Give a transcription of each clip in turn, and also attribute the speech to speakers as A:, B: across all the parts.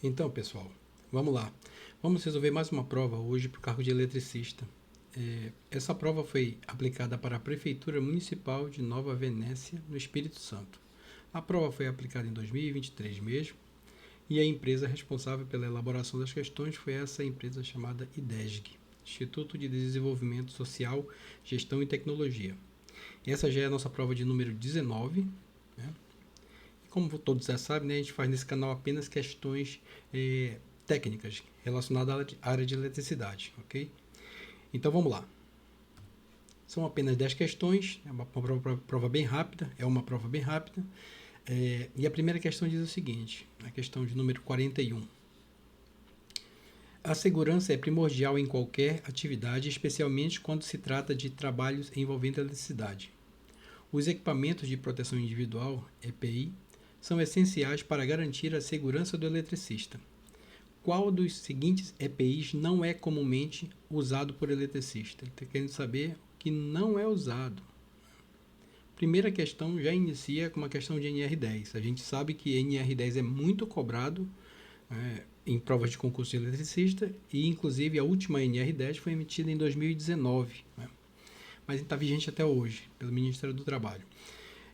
A: Então, pessoal, vamos lá. Vamos resolver mais uma prova hoje para o cargo de eletricista. Essa prova foi aplicada para a Prefeitura Municipal de Nova Venécia, no Espírito Santo. A prova foi aplicada em 2023 mesmo, e a empresa responsável pela elaboração das questões foi essa empresa chamada IDESG, Instituto de Desenvolvimento Social, Gestão e Tecnologia. Essa já é a nossa prova de número 19, né? Como todos já sabem, né, a gente faz nesse canal apenas questões técnicas relacionadas à área de eletricidade, ok? Então vamos lá. São apenas 10 questões, é uma prova bem rápida, e a primeira questão diz o seguinte, a questão de número 41. A segurança é primordial em qualquer atividade, especialmente quando se trata de trabalhos envolvendo eletricidade. Os equipamentos de proteção individual, EPI, são essenciais para garantir a segurança do eletricista. Qual dos seguintes EPIs não é comumente usado por eletricista? Ele está querendo saber o que não é usado. Primeira questão já inicia com uma questão de NR10. A gente sabe que NR10 é muito cobrado em provas de concurso de eletricista e, inclusive, a última NR10 foi emitida em 2019, mas está vigente até hoje, pelo Ministério do Trabalho.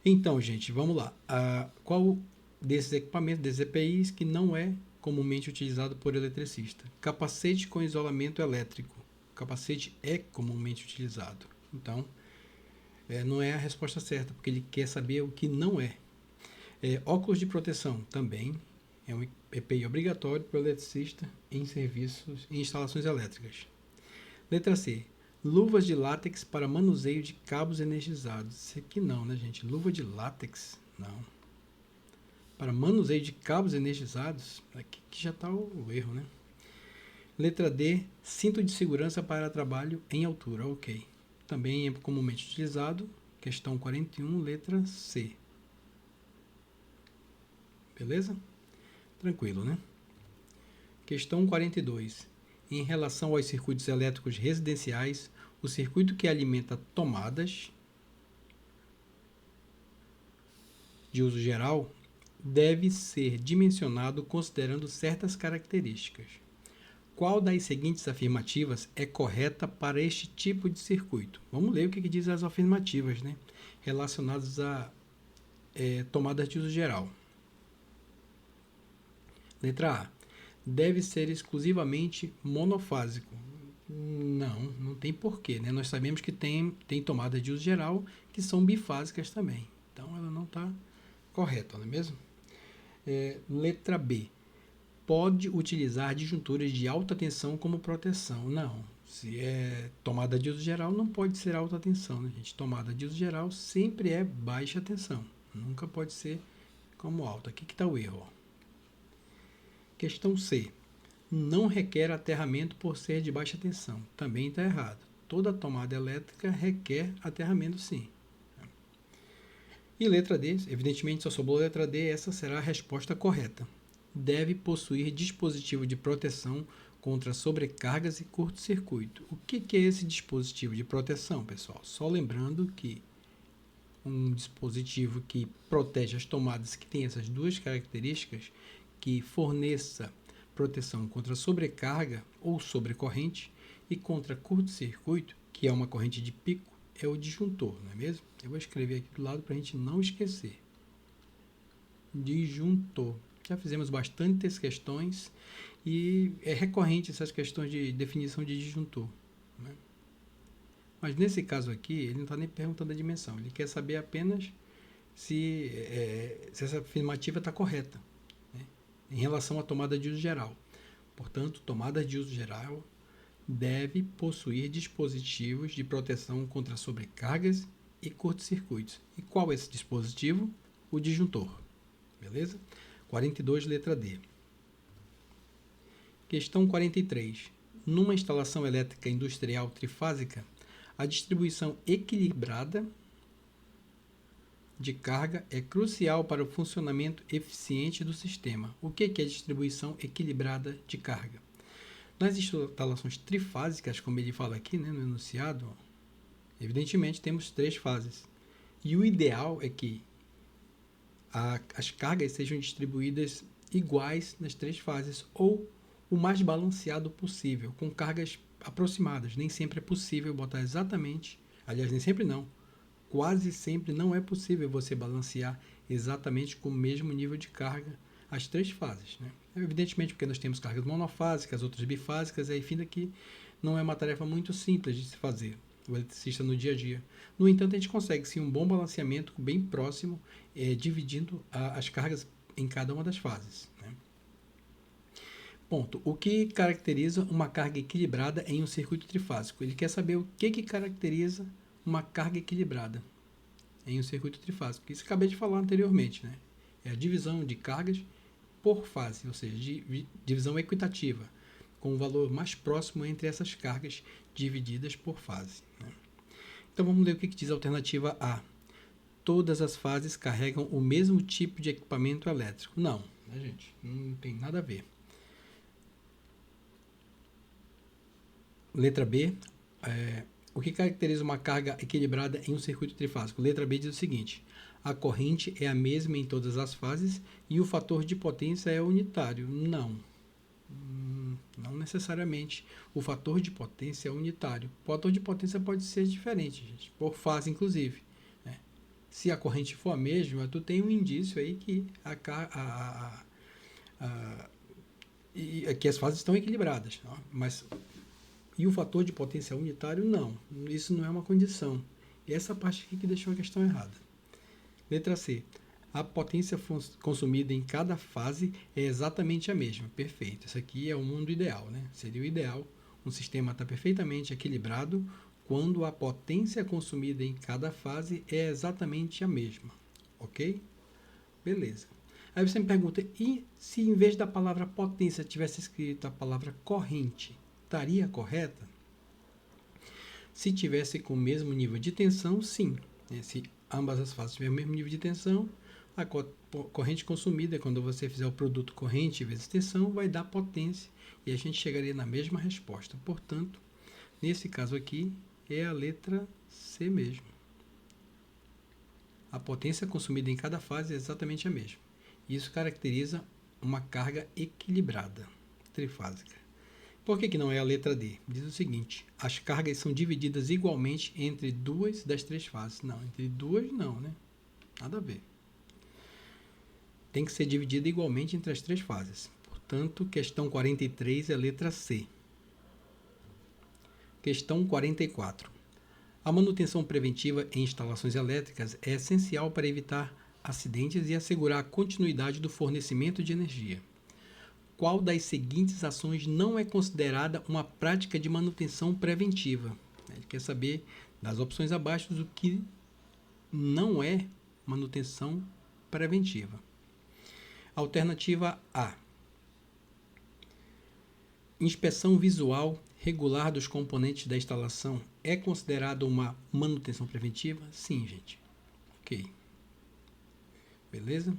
A: Então, gente, vamos lá. Qual desses equipamentos, desses EPIs, que não é comumente utilizado por eletricista? Capacete com isolamento elétrico. O capacete é comumente utilizado. Então, não é a resposta certa, porque ele quer saber o que não é. Óculos de proteção também é um EPI obrigatório para o eletricista em serviços e instalações elétricas. Letra C. Luvas de látex para manuseio de cabos energizados. Isso aqui não, né, gente? Luva de látex? Não. Para manuseio de cabos energizados? Aqui que já está o erro, né? Letra D. Cinto de segurança para trabalho em altura. Ok. Também é comumente utilizado. Questão 41, letra C. Beleza? Tranquilo, né? Questão 42. Em relação aos circuitos elétricos residenciais, o circuito que alimenta tomadas de uso geral deve ser dimensionado considerando certas características. Qual das seguintes afirmativas é correta para este tipo de circuito? Vamos ler o que diz as afirmativas, né? Relacionadas a tomadas de uso geral. Letra A. Deve ser exclusivamente monofásico. Não tem porquê, né? Nós sabemos que tem tomadas de uso geral que são bifásicas também. Então ela não está correta, não é mesmo? Letra B. Pode utilizar disjuntores de alta tensão como proteção. Não. Se é tomada de uso geral, não pode ser alta tensão, né, gente? Tomada de uso geral sempre é baixa tensão. Nunca pode ser como alta. Aqui que está o erro. Questão C. Não requer aterramento por ser de baixa tensão. Também está errado. Toda tomada elétrica requer aterramento, sim. E letra D, evidentemente só sobrou a letra D, essa será a resposta correta. Deve possuir dispositivo de proteção contra sobrecargas e curto-circuito. O que é esse dispositivo de proteção, pessoal? Só lembrando que um dispositivo que protege as tomadas que tem essas duas características, que forneça proteção contra sobrecarga ou sobrecorrente e contra curto-circuito, que é uma corrente de pico, é o disjuntor, não é mesmo? Eu vou escrever aqui do lado para a gente não esquecer. Disjuntor. Já fizemos bastantes questões e é recorrente essas questões de definição de disjuntor, né? Mas nesse caso aqui, ele não está nem perguntando a dimensão, ele quer saber apenas se essa afirmativa está correta, né, em relação à tomada de uso geral. Portanto, tomada de uso geral deve possuir dispositivos de proteção contra sobrecargas e curtos-circuitos. E qual é esse dispositivo? O disjuntor. Beleza? 42, letra D. Questão 43. Numa instalação elétrica industrial trifásica, a distribuição equilibrada de carga é crucial para o funcionamento eficiente do sistema. O que é distribuição equilibrada de carga? Nas instalações trifásicas, como ele fala aqui, né, no enunciado, evidentemente temos 3 fases. E o ideal é que as cargas sejam distribuídas iguais nas 3 fases, ou o mais balanceado possível, com cargas aproximadas. Nem sempre é possível botar exatamente, aliás, nem sempre não, quase sempre não é possível você balancear exatamente com o mesmo nível de carga as 3 fases, né? Evidentemente, porque nós temos cargas monofásicas, outras bifásicas, e aí fim daqui não é uma tarefa muito simples de se fazer, o eletricista no dia a dia. No entanto, a gente consegue sim um bom balanceamento bem próximo, dividindo as cargas em cada uma das fases, né? Ponto. O que caracteriza uma carga equilibrada em um circuito trifásico? Ele quer saber o que caracteriza uma carga equilibrada em um circuito trifásico. Isso eu acabei de falar anteriormente, né? É a divisão de cargas por fase, ou seja, divisão equitativa, com o valor mais próximo entre essas cargas divididas por fase, né? Então vamos ler o que diz a alternativa A. Todas as fases carregam o mesmo tipo de equipamento elétrico. Não, né, gente? Não tem nada a ver. Letra B. O que caracteriza uma carga equilibrada em um circuito trifásico? Letra B diz o seguinte: a corrente é a mesma em todas as fases e o fator de potência é unitário. Não. Não necessariamente. O fator de potência é unitário. O fator de potência pode ser diferente, gente, por fase, inclusive, né? Se a corrente for a mesma, tu tem um indício aí que que as fases estão equilibradas, tá? Mas e o fator de potência unitário, não. Isso não é uma condição. E essa parte aqui que deixou a questão errada. Letra C. A potência consumida em cada fase é exatamente a mesma. Perfeito. Isso aqui é o mundo ideal, né? Seria o ideal. Um sistema está perfeitamente equilibrado quando a potência consumida em cada fase é exatamente a mesma. Ok? Beleza. Aí você me pergunta, e se em vez da palavra potência tivesse escrito a palavra corrente, estaria correta? Se tivesse com o mesmo nível de tensão, sim. Se ambas as fases tiverem o mesmo nível de tensão, a corrente consumida, quando você fizer o produto corrente vezes tensão, vai dar potência e a gente chegaria na mesma resposta. Portanto, nesse caso aqui, é a letra C mesmo. A potência consumida em cada fase é exatamente a mesma. Isso caracteriza uma carga equilibrada, trifásica. Por que não é a letra D? Diz o seguinte: as cargas são divididas igualmente entre 2 das 3 fases. Não, entre 2 não, né? Nada a ver. Tem que ser dividida igualmente entre as 3 fases. Portanto, questão 43 é a letra C. Questão 44. A manutenção preventiva em instalações elétricas é essencial para evitar acidentes e assegurar a continuidade do fornecimento de energia. Qual das seguintes ações não é considerada uma prática de manutenção preventiva? Ele quer saber das opções abaixo do que não é manutenção preventiva. Alternativa A. Inspeção visual regular dos componentes da instalação é considerada uma manutenção preventiva? Sim, gente. Ok. Beleza?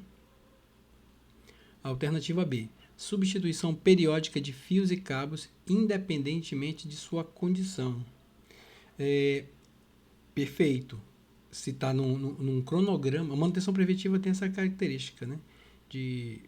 A: Alternativa B. Substituição periódica de fios e cabos, independentemente de sua condição. Perfeito. Se está num cronograma, a manutenção preventiva tem essa característica, né? De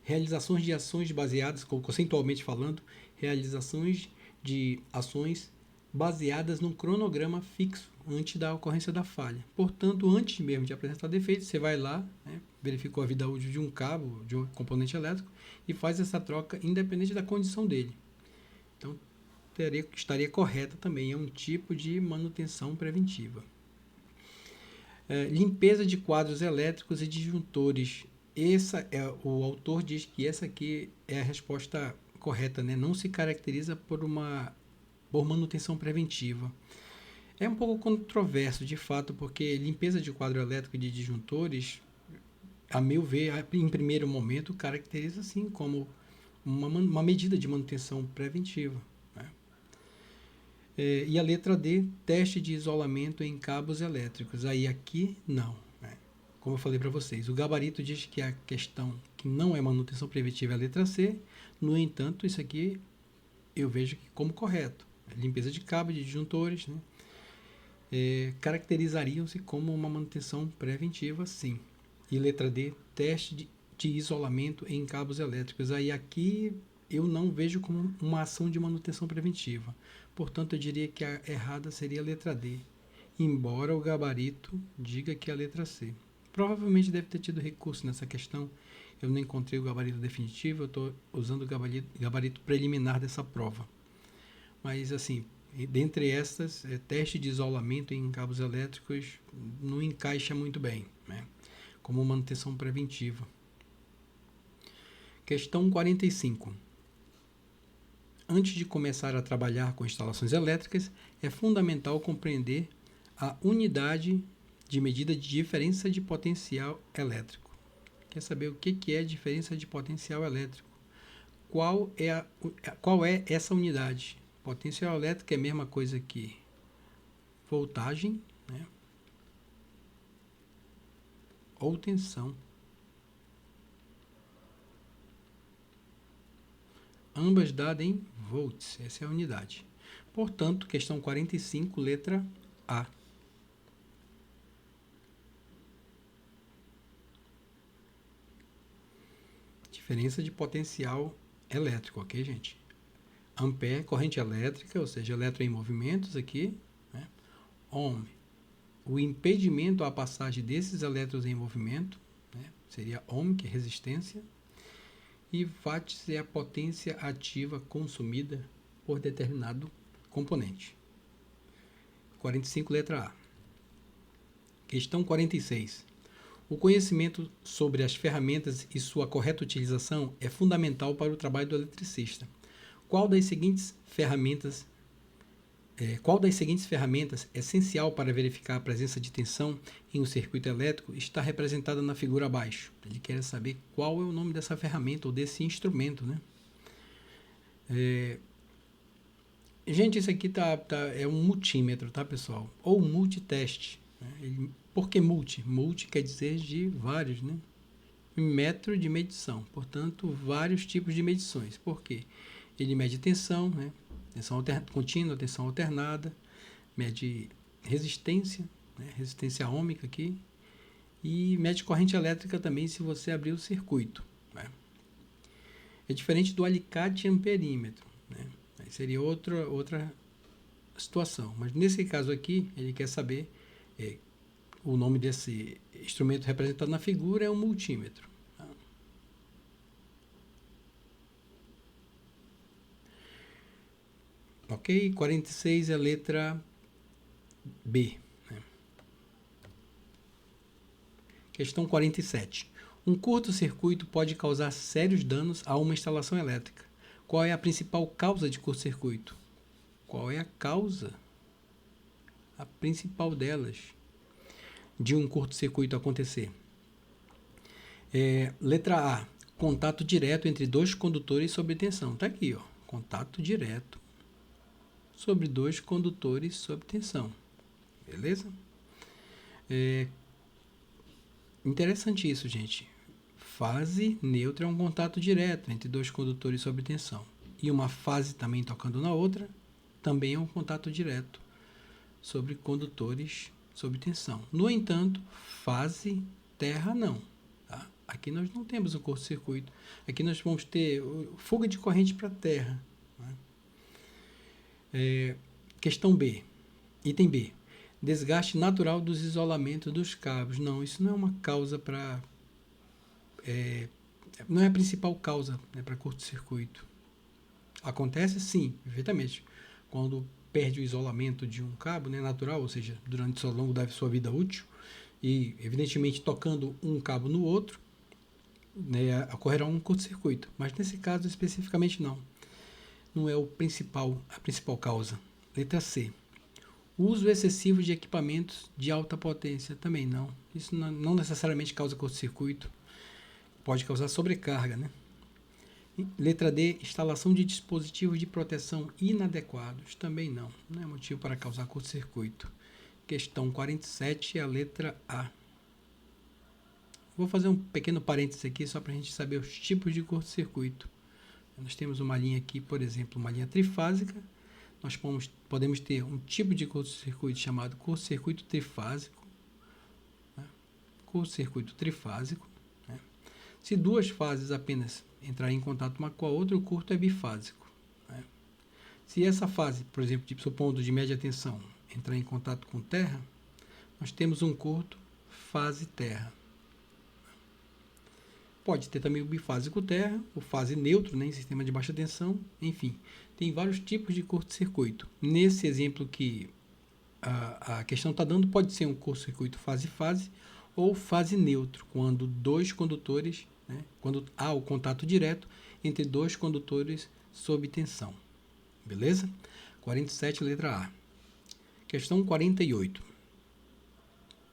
A: realizações de ações baseadas, conceitualmente falando, realizações de ações baseadas num cronograma fixo antes da ocorrência da falha. Portanto, antes mesmo de apresentar defeito, você vai lá, né, verificou a vida útil de um cabo, de um componente elétrico e faz essa troca independente da condição dele. Então, estaria correta também, é um tipo de manutenção preventiva. Limpeza de quadros elétricos e disjuntores. O autor diz que essa aqui é a resposta correta, né? Não se caracteriza por manutenção preventiva. É um pouco controverso, de fato, porque limpeza de quadro elétrico e de disjuntores, a meu ver, em primeiro momento, caracteriza sim como uma medida de manutenção preventiva, né? E a letra D, teste de isolamento em cabos elétricos. Aí aqui, não. Né? Como eu falei para vocês, o gabarito diz que a questão que não é manutenção preventiva é a letra C. No entanto, isso aqui eu vejo como correto. Limpeza de cabo, de disjuntores, né? Caracterizariam-se como uma manutenção preventiva, sim. E letra D, teste de isolamento em cabos elétricos. Aí aqui eu não vejo como uma ação de manutenção preventiva. Portanto, eu diria que a errada seria a letra D, embora o gabarito diga que é a letra C. Provavelmente deve ter tido recurso nessa questão. Eu não encontrei o gabarito definitivo, eu estou usando o gabarito preliminar dessa prova. Mas, assim, dentre estas, teste de isolamento em cabos elétricos não encaixa muito bem, né, como manutenção preventiva. Questão 45. Antes de começar a trabalhar com instalações elétricas, é fundamental compreender a unidade de medida de diferença de potencial elétrico. Quer saber o que é diferença de potencial elétrico? Qual é essa unidade? Potencial elétrico é a mesma coisa que voltagem, né, ou tensão. Ambas dadas em volts, essa é a unidade. Portanto, questão 45, letra A. Diferença de potencial elétrico, ok, gente? Ampere, corrente elétrica, ou seja, elétron em movimentos aqui, né? Ohm, o impedimento à passagem desses elétrons em movimento, né, seria ohm, que é resistência, e watts é a potência ativa consumida por determinado componente. 45, letra A. Questão 46. O conhecimento sobre as ferramentas e sua correta utilização é fundamental para o trabalho do eletricista. Qual das seguintes ferramentas essencial para verificar a presença de tensão em um circuito elétrico está representada na figura abaixo? Ele quer saber qual é o nome dessa ferramenta ou desse instrumento, né? Gente, isso aqui é um multímetro, tá, pessoal? Ou multiteste. Né? Por que multi? Multi quer dizer de vários, né? Metro de medição, portanto, vários tipos de medições. Por quê? Ele mede tensão, né? Tensão contínua, tensão alternada, mede resistência, né? Resistência ohmica aqui, e mede corrente elétrica também se você abrir o circuito. Né? É diferente do alicate amperímetro, né? Aí seria outra situação. Mas nesse caso aqui, ele quer saber o nome desse instrumento representado na figura é um multímetro. Tá? Ok? 46 é a letra B. Né? Questão 47. Um curto-circuito pode causar sérios danos a uma instalação elétrica. Qual é a principal causa de curto-circuito? Qual é a causa? A principal delas de um curto-circuito acontecer. Letra A. Contato direto entre dois condutores sob tensão. Está aqui, ó. Contato direto sobre dois condutores sob tensão. Beleza? Interessante isso, gente. Fase neutra é um contato direto entre dois condutores sob tensão. E uma fase também tocando na outra também é um contato direto sobre condutores sob tensão. No entanto, fase terra não. Tá? Aqui nós não temos um curto-circuito. Aqui nós vamos ter fuga de corrente para a terra. Né? Questão B. Item B. Desgaste natural dos isolamentos dos cabos. Não, isso não é uma causa para... não é a principal causa, né, para curto-circuito. Acontece sim, perfeitamente. Quando perde o isolamento de um cabo, né, natural, ou seja, durante ao longo da sua vida útil, e evidentemente tocando um cabo no outro, né, ocorrerá um curto-circuito. Mas nesse caso especificamente não. Não é a principal causa. Letra C. Uso excessivo de equipamentos de alta potência. Também não. Isso não necessariamente causa curto-circuito. Pode causar sobrecarga, né? Letra D. Instalação de dispositivos de proteção inadequados. Também não. Não é motivo para causar curto-circuito. Questão 47 é a letra A. Vou fazer um pequeno parênteses aqui só para a gente saber os tipos de curto-circuito. Nós temos uma linha aqui, por exemplo, uma linha trifásica. Nós podemos ter um tipo de curto-circuito chamado curto-circuito trifásico. Né? Curto-circuito trifásico. Né? Se duas fases apenas entrarem em contato uma com a outra, o curto é bifásico, né? Se essa fase, por exemplo, supondo de média tensão, entrar em contato com terra, nós temos um curto fase terra. Pode ter também o bifásico terra, o fase neutro, né, em sistema de baixa tensão, enfim. Tem vários tipos de curto-circuito. Nesse exemplo que a questão está dando, pode ser um curto-circuito fase-fase ou fase neutro, quando dois condutores, né, quando há o contato direto entre dois condutores sob tensão. Beleza? 47, letra A. Questão 48.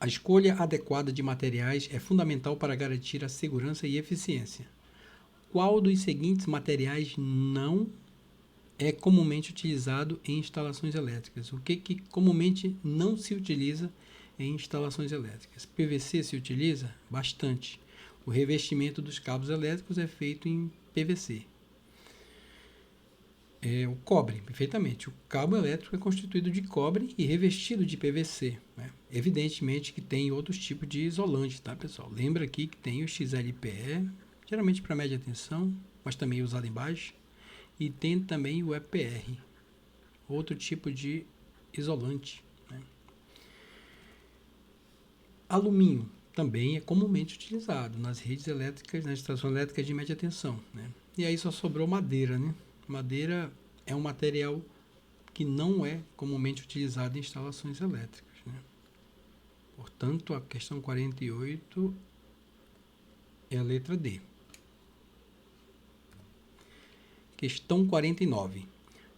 A: A escolha adequada de materiais é fundamental para garantir a segurança e eficiência. Qual dos seguintes materiais não é comumente utilizado em instalações elétricas? O que comumente não se utiliza em instalações elétricas? PVC se utiliza? Bastante. O revestimento dos cabos elétricos é feito em PVC. O cobre, perfeitamente. O cabo elétrico é constituído de cobre e revestido de PVC, né? Evidentemente que tem outros tipos de isolante, tá, pessoal? Lembra aqui que tem o XLPE, geralmente para média tensão, mas também usado em baixa. E tem também o EPR, outro tipo de isolante, né? Alumínio também é comumente utilizado nas redes elétricas, nas estações elétricas de média tensão, né? E aí só sobrou madeira, né? Madeira é um material que não é comumente utilizado em instalações elétricas, né? Portanto, a questão 48 é a letra D. Questão 49.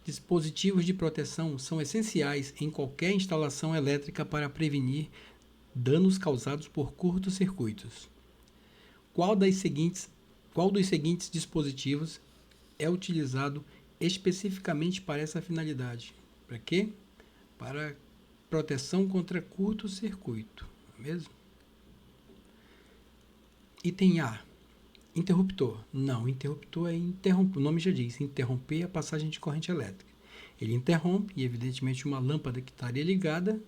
A: Dispositivos de proteção são essenciais em qualquer instalação elétrica para prevenir danos causados por curtos-circuitos. Qual dos seguintes dispositivos é utilizado especificamente para essa finalidade? Para quê? Para proteção contra curto-circuito, não é mesmo? Item A. Interruptor. Não, interruptor é interromper. O nome já diz, interromper a passagem de corrente elétrica. Ele interrompe e, evidentemente, uma lâmpada que estaria ligada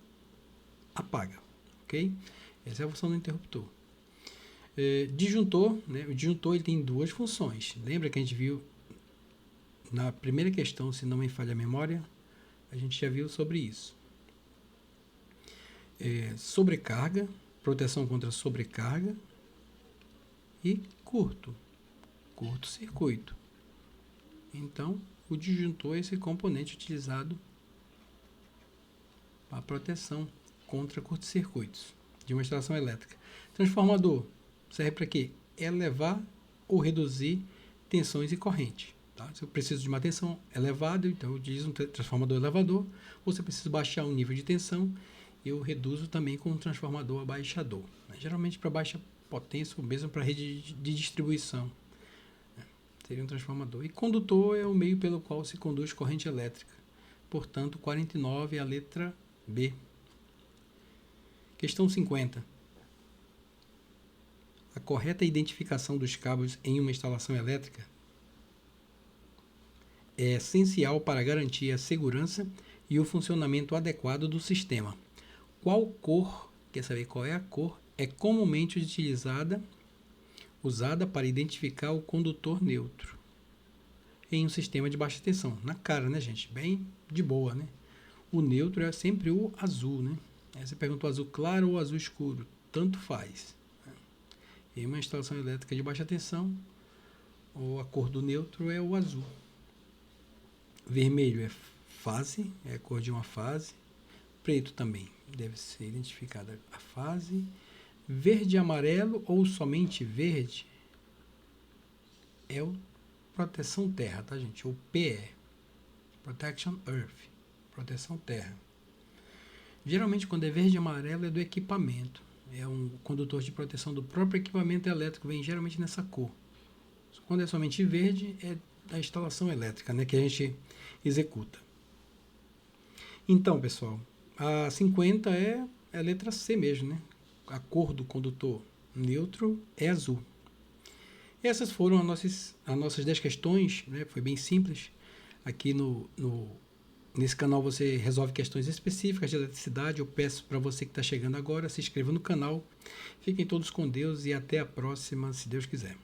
A: apaga. Ok? Essa é a função do interruptor. Disjuntor, né? O disjuntor ele tem duas funções. Lembra que a gente viu na primeira questão, se não me falha a memória, a gente já viu sobre isso. Sobrecarga, proteção contra sobrecarga e curto-circuito. Então, o disjuntor é esse componente utilizado para proteção contra curto-circuitos de uma instalação elétrica. Transformador serve para quê? Elevar ou reduzir tensões e corrente. Tá? Se eu preciso de uma tensão elevada, então eu utilizo um transformador elevador, ou se eu preciso baixar o nível de tensão, eu reduzo também com um transformador abaixador. Geralmente para baixa potência ou mesmo para rede de distribuição, né? Seria um transformador. E condutor é o meio pelo qual se conduz corrente elétrica. Portanto, 49 é a letra B. Questão 50. A correta identificação dos cabos em uma instalação elétrica é essencial para garantir a segurança e o funcionamento adequado do sistema. Qual cor, quer saber qual é a cor, é comumente usada para identificar o condutor neutro em um sistema de baixa tensão? Na cara, né, gente? Bem de boa, né? O neutro é sempre o azul, né? Aí você pergunta o azul claro ou azul escuro, tanto faz. Em uma instalação elétrica de baixa tensão, a cor do neutro é o azul. Vermelho é fase, é a cor de uma fase. Preto também deve ser identificada a fase. Verde e amarelo ou somente verde é o proteção terra, tá, gente? Ou PE, Protection Earth, proteção terra. Geralmente, quando é verde e amarelo, é do equipamento. É um condutor de proteção do próprio equipamento elétrico, vem geralmente nessa cor. Quando é somente verde, é da instalação elétrica, né, que a gente executa. Então, pessoal, a 50 é a letra C mesmo, né? A cor do condutor neutro é azul. Essas foram as nossas 10 questões, né? Foi bem simples. Aqui nesse canal você resolve questões específicas de eletricidade. Eu peço para você que está chegando agora, se inscreva no canal. Fiquem todos com Deus e até a próxima, se Deus quiser.